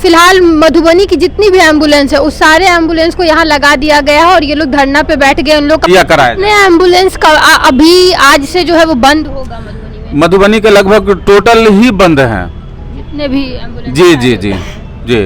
फिलहाल मधुबनी की जितनी भी एम्बुलेंस है उस सारे एम्बुलेंस को यहाँ लगा दिया गया है और ये लोग धरना पे बैठ गए। उन लोग कितने एम्बुलेंस का अभी आज से जो है वो बंद होगा मधुबनी में? मधुबनी के लगभग टोटल ही बंद हैं जितने भी एम्बुलेंस। जी जी जी जी।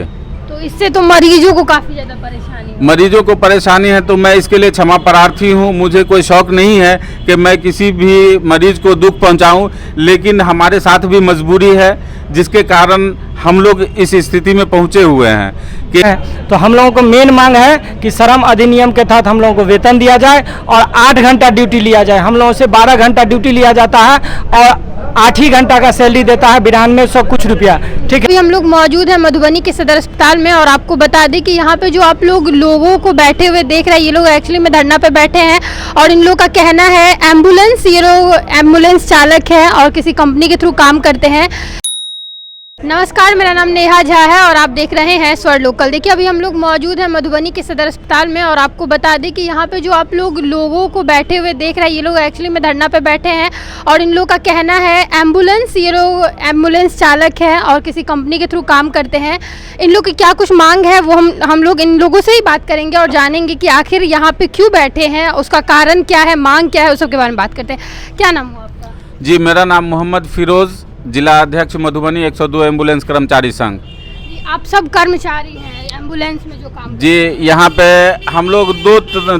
तो इससे तो मरीजों को काफी ज्यादा परेशानी है। मरीजों को परेशानी है तो मैं इसके लिए क्षमा प्रार्थी हूँ। मुझे कोई शौक नहीं है कि मैं किसी भी मरीज को दुख पहुँचाऊँ, लेकिन हमारे साथ भी मजबूरी है जिसके कारण हम लोग इस स्थिति में पहुँचे हुए हैं कि तो हम लोगों को मेन मांग है कि श्रम अधिनियम के तहत हम लोगों को वेतन दिया जाए और 8 घंटा ड्यूटी लिया जाए। हम लोगों से 12 घंटा ड्यूटी लिया जाता है और 8 ही घंटा का सैलरी देता है 9200 कुछ रुपया। ठीक है। अभी हम लोग मौजूद हैं मधुबनी के सदर अस्पताल में और आपको बता दें कि यहाँ पे जो आप लोग लोगों को बैठे हुए देख रहे हैं, ये लोग एक्चुअली में धरना पे बैठे हैं और इन लोग का कहना है एम्बुलेंस, ये लोग एम्बुलेंस चालक हैं और किसी कंपनी के थ्रू काम करते हैं। नमस्कार, मेरा नाम नेहा झा है और आप देख रहे हैं स्वर लोकल। देखिए अभी हम लोग मौजूद हैं मधुबनी के सदर अस्पताल में और आपको बता दें कि यहाँ पे जो आप लोग लोगों को बैठे हुए देख रहे हैं, ये लोग एक्चुअली में धरना पे बैठे हैं और इन लोग का कहना है एम्बुलेंस, ये लोग एम्बुलेंस चालक हैं और किसी कंपनी के थ्रू काम करते हैं। इन लोग की क्या कुछ मांग है वो हम लोग इन लोगों से ही बात करेंगे और जानेंगे कि आखिर यहाँ पे क्यों बैठे हैं, उसका कारण क्या है, मांग क्या है, उस सब के बारे में बात करते हैं। क्या नाम हुआ आपका? जी, मेरा नाम मोहम्मद फिरोज, जिला अध्यक्ष मधुबनी 102 एम्बुलेंस कर्मचारी संघ। आप सब कर्मचारी हैं एम्बुलेंस में जो काम जी, यहाँ पे हम लोग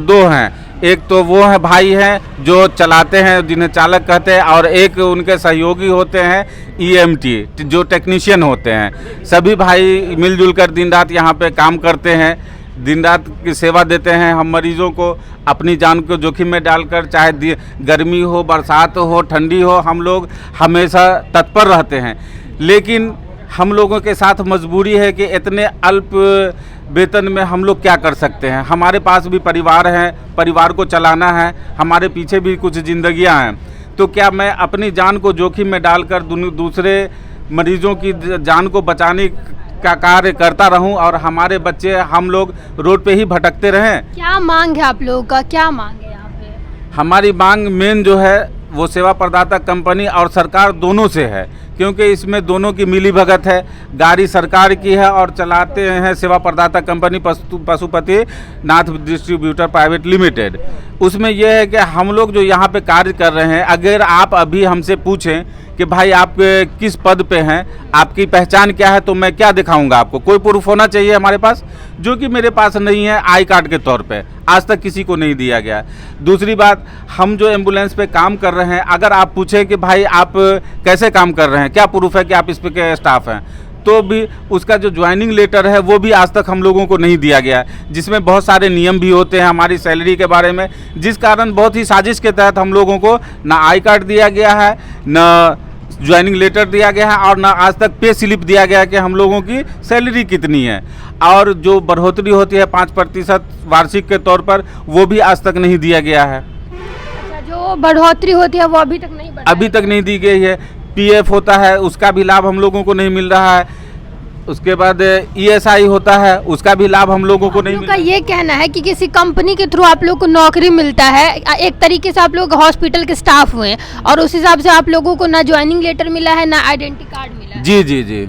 दो हैं। एक तो वो है भाई हैं जो चलाते हैं, जिन्हें चालक कहते हैं, और एक उनके सहयोगी होते हैं EMT जो टेक्नीशियन होते हैं। सभी भाई मिलजुल कर दिन रात यहाँ पे काम करते हैं, दिन रात की सेवा देते हैं। हम मरीजों को अपनी जान को जोखिम में डालकर, चाहे गर्मी हो, बरसात हो, ठंडी हो, हम लोग हमेशा तत्पर रहते हैं। लेकिन हम लोगों के साथ मजबूरी है कि इतने अल्प वेतन में हम लोग क्या कर सकते हैं। हमारे पास भी परिवार है, परिवार को चलाना है, हमारे पीछे भी कुछ जिंदगियां हैं। तो क्या मैं अपनी जान को जोखिम में डालकर दूसरे मरीजों की जान को बचाने का कार्य करता रहूं और हमारे बच्चे, हम लोग रोड पे ही भटकते रहें? क्या मांग है आप लोगों का, क्या मांग है यहाँ पे? हमारी मांग मेन जो है वो सेवा प्रदाता कंपनी और सरकार दोनों से है, क्योंकि इसमें दोनों की मिलीभगत है। गाड़ी सरकार की है और चलाते हैं सेवा प्रदाता company Pashupati Nath distributor private limited. उसमें यह है कि हम लोग जो यहाँ पे कार्य कर रहे हैं, अगर आप अभी हमसे पूछें कि भाई आप किस पद पे हैं, आपकी पहचान क्या है, तो मैं क्या दिखाऊंगा आपको? कोई प्रूफ होना चाहिए हमारे पास, जो कि मेरे पास नहीं है। आई कार्ड के तौर पे आज तक किसी को नहीं दिया गया। दूसरी बात, हम जो एम्बुलेंस पे काम कर रहे हैं, अगर आप पूछें कि भाई आप कैसे काम कर रहे हैं, क्या प्रूफ है कि आप इस पे के स्टाफ हैं, तो भी उसका जो ज्वाइनिंग लेटर है वो भी आज तक हम लोगों को नहीं दिया गया, जिसमें बहुत सारे नियम भी होते हैं हमारी सैलरी के बारे में, जिस कारण बहुत ही साजिश के तहत हम लोगों को ना आई कार्ड दिया गया है, ना ज्वाइनिंग लेटर दिया गया है और ना आज तक पे स्लिप दिया गया है कि हम लोगों की सैलरी कितनी है। और जो बढ़ोतरी होती है 5% वार्षिक के तौर पर, वो भी आज तक नहीं दिया गया है। अच्छा, जो बढ़ोतरी होती है वो अभी तक नहीं दी गई है। PF होता है, उसका भी लाभ हम लोगों को नहीं मिल रहा है। उसके बाद ESI होता है, उसका भी लाभ हम लोगों को नहीं मिल रहा है। ये कहना है कि किसी कंपनी के थ्रू आप लोग को नौकरी मिलता है, एक तरीके से आप लोग हॉस्पिटल के स्टाफ हुए और उस हिसाब से आप लोगों को ना ज्वाइनिंग लेटर मिला है, ना आइडेंटिटी कार्ड मिला है। जी जी जी।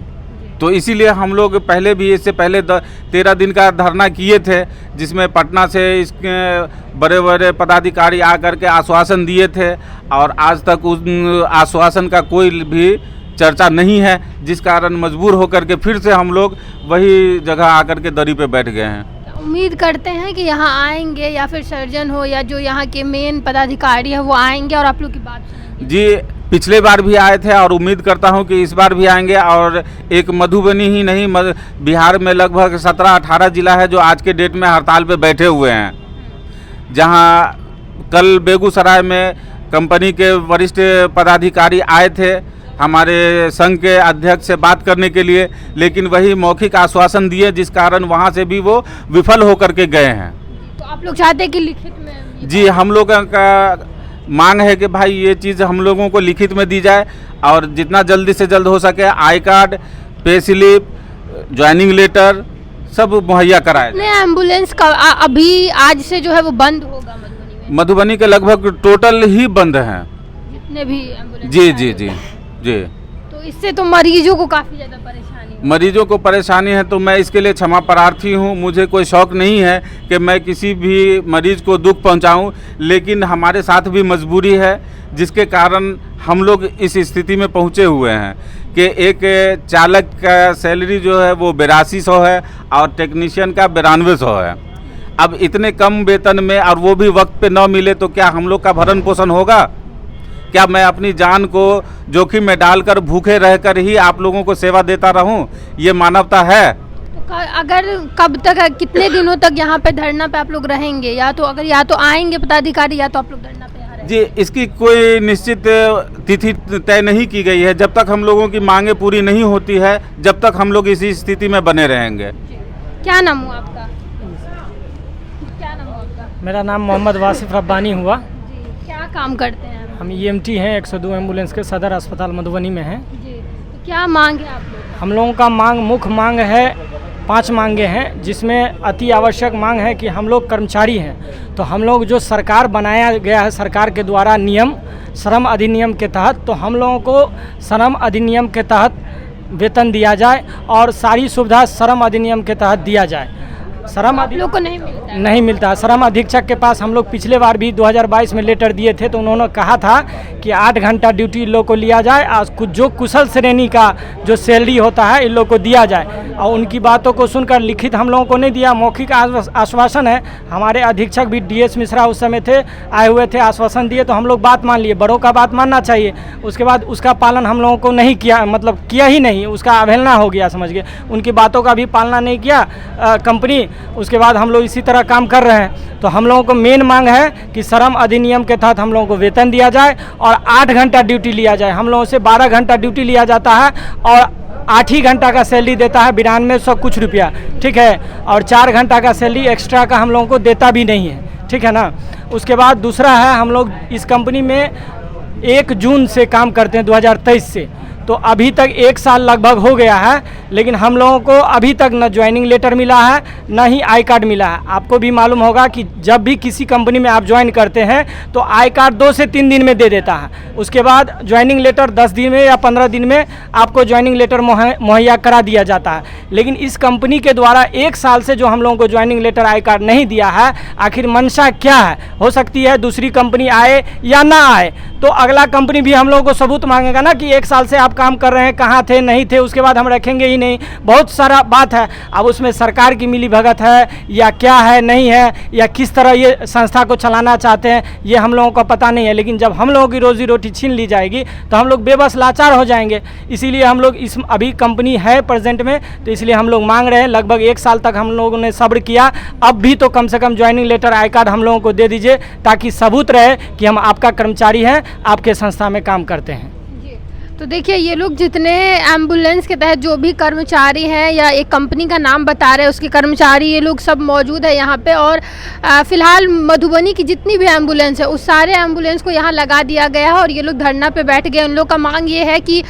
तो इसीलिए हम लोग पहले भी, इससे पहले 13 दिन का धरना किए थे, जिसमें पटना से इसके बड़े बड़े पदाधिकारी आकर के आश्वासन दिए थे और आज तक उस आश्वासन का कोई भी चर्चा नहीं है, जिस कारण मजबूर होकर के फिर से हम लोग वही जगह आकर के दरी पे बैठ गए हैं। उम्मीद करते हैं कि यहाँ आएंगे या फिर सर्जन हो या जो यहाँ के मेन पदाधिकारी है वो आएंगे और आप लोग की बात सुनेंगे। जी, पिछले बार भी आए थे और उम्मीद करता हूँ कि इस बार भी आएंगे। और एक मधुबनी ही नहीं, बिहार में लगभग 17-18 जिला है जो आज के डेट में हड़ताल पे बैठे हुए हैं। जहाँ कल बेगूसराय में कंपनी के वरिष्ठ पदाधिकारी आए थे हमारे संघ के अध्यक्ष से बात करने के लिए, लेकिन वही मौखिक आश्वासन दिए, जिस कारण वहाँ से भी वो विफल होकर के गए हैं। तो आप लोग चाहते हैं कि लिखित में? जी, हम लोगों का मांग है कि भाई ये चीज़ हम लोगों को लिखित में दी जाए और जितना जल्दी से जल्द हो सके I card, pay slip, joining letter सब मुहैया कराए। एम्बुलेंस का अभी आज से जो है वो बंद होगा मधुबनी में? मधुबनी के लगभग टोटल ही बंद हैं जितने भी एम्बुलेंस। जी जी जी जी। तो इससे तो मरीजों को काफ़ी ज़्यादा परेशानी मरीजों को परेशानी है तो मैं इसके लिए क्षमा प्रार्थी हूँ। मुझे कोई शौक़ नहीं है कि मैं किसी भी मरीज़ को दुख पहुँचाऊँ, लेकिन हमारे साथ भी मजबूरी है जिसके कारण हम लोग इस स्थिति में पहुँचे हुए हैं कि एक चालक का सैलरी जो है वो 8200 है और टेक्नीशियन का 9200 है। अब इतने कम वेतन में और वो भी वक्त पे न मिले तो क्या हम लोग का भरण पोषण होगा? क्या मैं अपनी जान को जोखिम में डालकर भूखे रहकर ही आप लोगों को सेवा देता रहूं? ये मानवता है? तो अगर कब तक, कितने दिनों तक यहाँ पे धरना पे आप लोग रहेंगे? या तो आएंगे पदाधिकारी या तो आप लोग धरना पे यहाँ रहेंगे? जी, इसकी कोई निश्चित तिथि तय नहीं की गई है। जब तक हम लोगों की मांगें पूरी नहीं होती है, जब तक हम लोग इसी स्थिति में बने रहेंगे। क्या नाम हुआ आपका? क्या नाम हुआ आपका? मेरा नाम मोहम्मद वासिफ रब्बानी हुआ। जी, क्या काम करते हैं? हम EMT हैं, 102 एम्बुलेंस के सदर अस्पताल मधुबनी में हैं। जी, तो क्या मांग है आप लोग? हम लोगों का मुख्य मांग है 5 मांगे हैं, जिसमें अति आवश्यक मांग है कि हम लोग कर्मचारी हैं, तो हम लोग जो सरकार बनाया गया है, सरकार के द्वारा नियम श्रम अधिनियम के तहत, तो हम लोगों को श्रम अधिनियम के तहत वेतन दिया जाए और सारी सुविधा श्रम अधिनियम के तहत दिया जाए। श्रम आप लोग को नहीं मिलता है? नहीं मिलता। श्रम अधीक्षक के पास हम लोग पिछले बार भी 2022 में लेटर दिए थे, तो उन्होंने कहा था कि 8 घंटा ड्यूटी इन लोग को लिया जाए और जो कुशल श्रेणी का जो सैलरी होता है इन लोग को दिया जाए। और उनकी बातों को सुनकर लिखित हम लोगों को नहीं दिया, मौखिक आश्वासन है। हमारे अधीक्षक भी DS मिश्रा उस समय थे, आए हुए थे, आश्वासन दिए, तो हम लोग बात मान लिए। बड़ों का बात मानना चाहिए। उसके बाद उसका पालन हम लोगों को नहीं किया, मतलब किया ही नहीं, उसका अवहेलना हो गया समझ गए। उनकी बातों का भी पालना नहीं किया कंपनी। उसके बाद हम लोग इसी तरह काम कर रहे हैं। तो हम लोगों को मेन मांग है कि श्रम अधिनियम के तहत हम लोगों को वेतन दिया जाए और 8 घंटा ड्यूटी लिया जाए। हम लोगों से 12 घंटा ड्यूटी लिया जाता है और 8 ही घंटा का सैलरी देता है, 9200 कुछ रुपया, ठीक है। और 4 घंटा का सैलरी एक्स्ट्रा का हम लोगों को देता भी नहीं है, ठीक है ना। उसके बाद दूसरा है, हम लोग इस कंपनी में 1 जून से काम करते हैं 2023 से, तो अभी तक 1 साल लगभग हो गया है, लेकिन हम लोगों को अभी तक न ज्वाइनिंग लेटर मिला है न ही आई कार्ड मिला है। आपको भी मालूम होगा कि जब भी किसी कंपनी में आप ज्वाइन करते हैं तो आई कार्ड 2 से 3 दिन में दे देता है। उसके बाद ज्वाइनिंग लेटर 10 दिन में या 15 दिन में आपको ज्वाइनिंग लेटर मुहैया करा दिया जाता है। लेकिन इस कंपनी के द्वारा 1 साल से जो हम लोगों को ज्वाइनिंग लेटर आई कार्ड नहीं दिया है, आखिर मंशा क्या है? हो सकती है दूसरी कंपनी आए या ना आए, तो अगला कंपनी भी हम लोगों को सबूत मांगेगा ना कि 1 साल से आप काम कर रहे हैं, कहाँ थे, नहीं थे, उसके बाद हम रखेंगे ही नहीं। बहुत सारा बात है। अब उसमें सरकार की मिली भगत है या क्या है, नहीं है, या किस तरह ये संस्था को चलाना चाहते हैं, ये हम लोगों को पता नहीं है। लेकिन जब हम लोगों की रोजी रोटी छीन ली जाएगी तो हम लोग बेबस लाचार हो जाएंगे। इसीलिए हम लोग इस अभी कंपनी है प्रेजेंट में, तो इसलिए हम लोग मांग रहे हैं। लगभग 1 साल तक हम लोगों ने सब्र किया, अब भी तो कम से कम ज्वाइनिंग लेटर आई कार्ड हम लोगों को दे दीजिए, ताकि सबूत रहे कि हम आपका कर्मचारी हैं, आपके संस्था में काम करते हैं। तो देखिए, ये लोग जितने एम्बुलेंस के तहत जो भी कर्मचारी हैं, या एक कंपनी का नाम बता रहे हैं उसके कर्मचारी, ये लोग सब मौजूद है यहाँ पे। और फिलहाल मधुबनी की जितनी भी एम्बुलेंस है उस सारे एम्बुलेंस को यहाँ लगा दिया गया है और ये लोग धरना पे बैठ गए। उन लोग का मांग ये है कि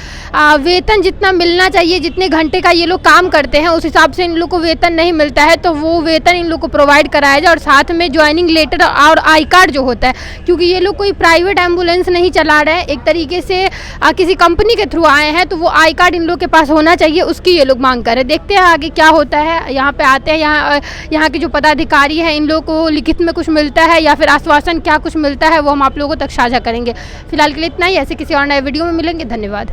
वेतन जितना मिलना चाहिए, जितने घंटे का ये लोग काम करते हैं उस हिसाब से इन लोग को वेतन नहीं मिलता है, तो वो वेतन इन लोग को प्रोवाइड कराया जाए। और साथ में ज्वाइनिंग लेटर और आई कार्ड जो होता है, क्योंकि ये लोग कोई प्राइवेट एम्बुलेंस नहीं चला रहे हैं, एक तरीके से किसी कंपनी के थ्रू आए हैं, तो वो आई कार्ड इन लोग के पास होना चाहिए, उसकी ये लोग मांग कर रहे हैं। देखते हैं आगे क्या होता है। यहाँ पे आते हैं, यहाँ के जो पदाधिकारी हैं, इन लोगों को लिखित में कुछ मिलता है या फिर आश्वासन क्या कुछ मिलता है, वो हम आप लोगों तक साझा करेंगे। फिलहाल के लिए इतना ही। ऐसे किसी और नए वीडियो में मिलेंगे। धन्यवाद।